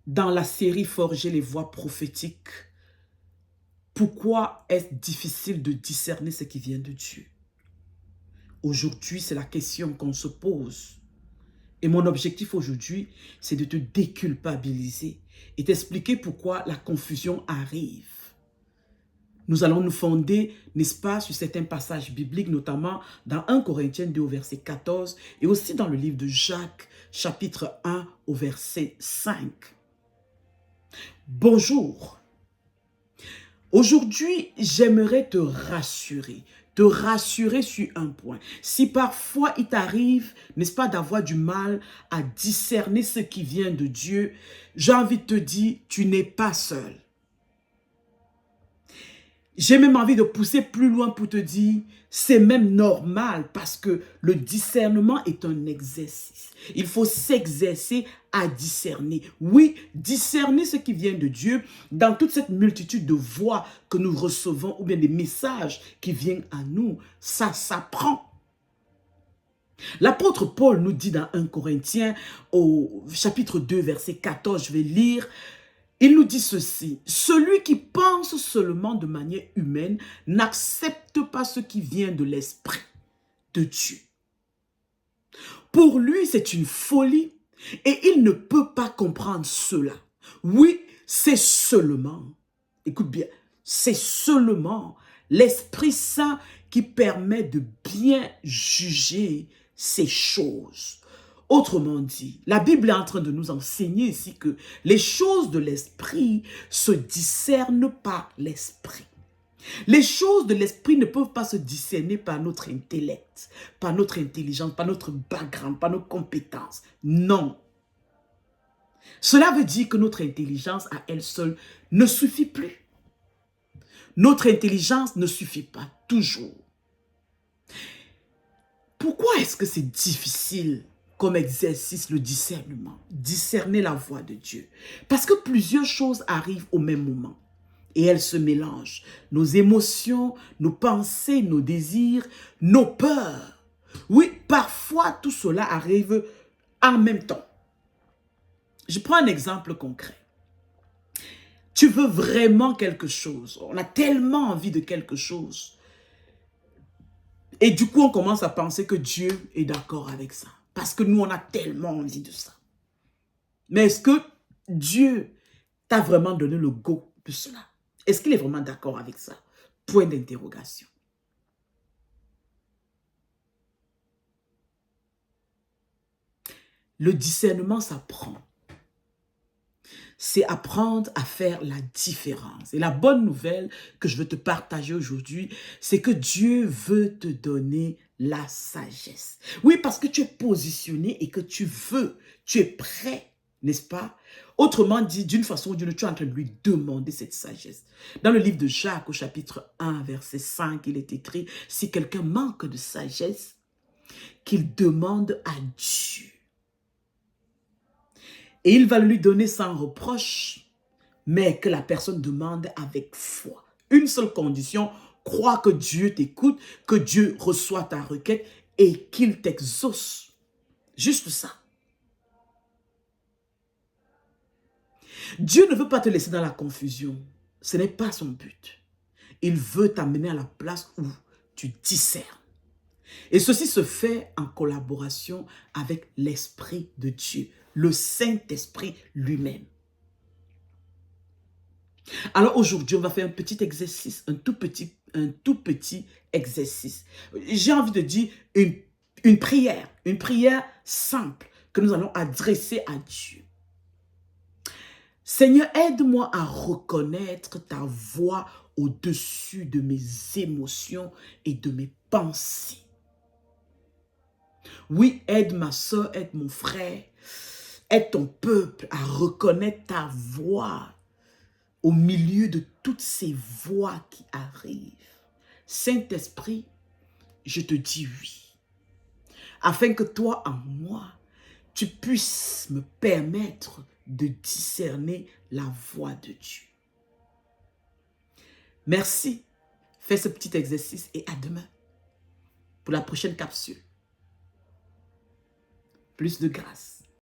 Dans la série Forger les voix prophétiques, pourquoi est-ce difficile de discerner ce qui vient de Dieu? Aujourd'hui, c'est la question qu'on se pose. Et mon objectif aujourd'hui, c'est de te déculpabiliser et t'expliquer pourquoi la confusion arrive. Nous allons nous fonder, n'est-ce pas, sur certains passages bibliques, notamment dans 1 Corinthiens 2 au verset 14 et aussi dans le livre de Jacques, chapitre 1 au verset 5. Bonjour. Aujourd'hui, j'aimerais te rassurer sur un point. Si parfois il t'arrive, n'est-ce pas, d'avoir du mal à discerner ce qui vient de Dieu, j'ai envie de te dire, tu n'es pas seul. J'ai même envie de pousser plus loin pour te dire, c'est même normal parce que le discernement est un exercice. Il faut s'exercer à discerner. Oui, discerner ce qui vient de Dieu dans toute cette multitude de voix que nous recevons ou bien des messages qui viennent à nous, ça s'apprend. L'apôtre Paul nous dit dans 1 Corinthiens au chapitre 2 verset 14, je vais lire. Il nous dit ceci, celui qui pense seulement de manière humaine n'accepte pas ce qui vient de l'Esprit de Dieu. Pour lui, c'est une folie et il ne peut pas comprendre cela. Oui, c'est seulement, écoute bien, c'est seulement l'Esprit Saint qui permet de bien juger ces choses. Autrement dit, la Bible est en train de nous enseigner ici que les choses de l'esprit se discernent par l'esprit. Les choses de l'esprit ne peuvent pas se discerner par notre intellect, par notre intelligence, par notre background, par nos compétences. Non. Cela veut dire que notre intelligence à elle seule ne suffit plus. Notre intelligence ne suffit pas toujours. Pourquoi est-ce que c'est difficile comme exercice le discernement, discerner la voix de Dieu? Parce que plusieurs choses arrivent au même moment et elles se mélangent. Nos émotions, nos pensées, nos désirs, nos peurs. Oui, parfois tout cela arrive en même temps. Je prends un exemple concret. Tu veux vraiment quelque chose, on a tellement envie de quelque chose. Et du coup, on commence à penser que Dieu est d'accord avec ça. Parce que nous, on a tellement envie de ça. Mais est-ce que Dieu t'a vraiment donné le go de cela? Est-ce qu'il est vraiment d'accord avec ça? Point d'interrogation. Le discernement s'apprend. C'est apprendre à faire la différence. Et la bonne nouvelle que je veux te partager aujourd'hui, c'est que Dieu veut te donner la sagesse. Oui, parce que tu es positionné et que tu es prêt, n'est-ce pas? Autrement dit, d'une façon ou d'une autre, tu es en train de lui demander cette sagesse. Dans le livre de Jacques, au chapitre 1, verset 5, il est écrit, si quelqu'un manque de sagesse, qu'il demande à Dieu. Et il va lui donner sans reproche, mais que la personne demande avec foi. Une seule condition, crois que Dieu t'écoute, que Dieu reçoit ta requête et qu'il t'exauce. Juste ça. Dieu ne veut pas te laisser dans la confusion. Ce n'est pas son but. Il veut t'amener à la place où tu discernes. Et ceci se fait en collaboration avec l'Esprit de Dieu, le Saint-Esprit lui-même. Alors aujourd'hui, on va faire un petit exercice, un tout petit exercice. J'ai envie de dire une prière simple que nous allons adresser à Dieu. Seigneur, aide-moi à reconnaître ta voix au-dessus de mes émotions et de mes pensées. Oui, aide ma soeur, aide mon frère, aide ton peuple à reconnaître ta voix au milieu de toutes ces voix qui arrivent. Saint-Esprit, je te dis oui, afin que toi en moi, tu puisses me permettre de discerner la voix de Dieu. Merci. Fais ce petit exercice et à demain pour la prochaine capsule. Plus de grâce.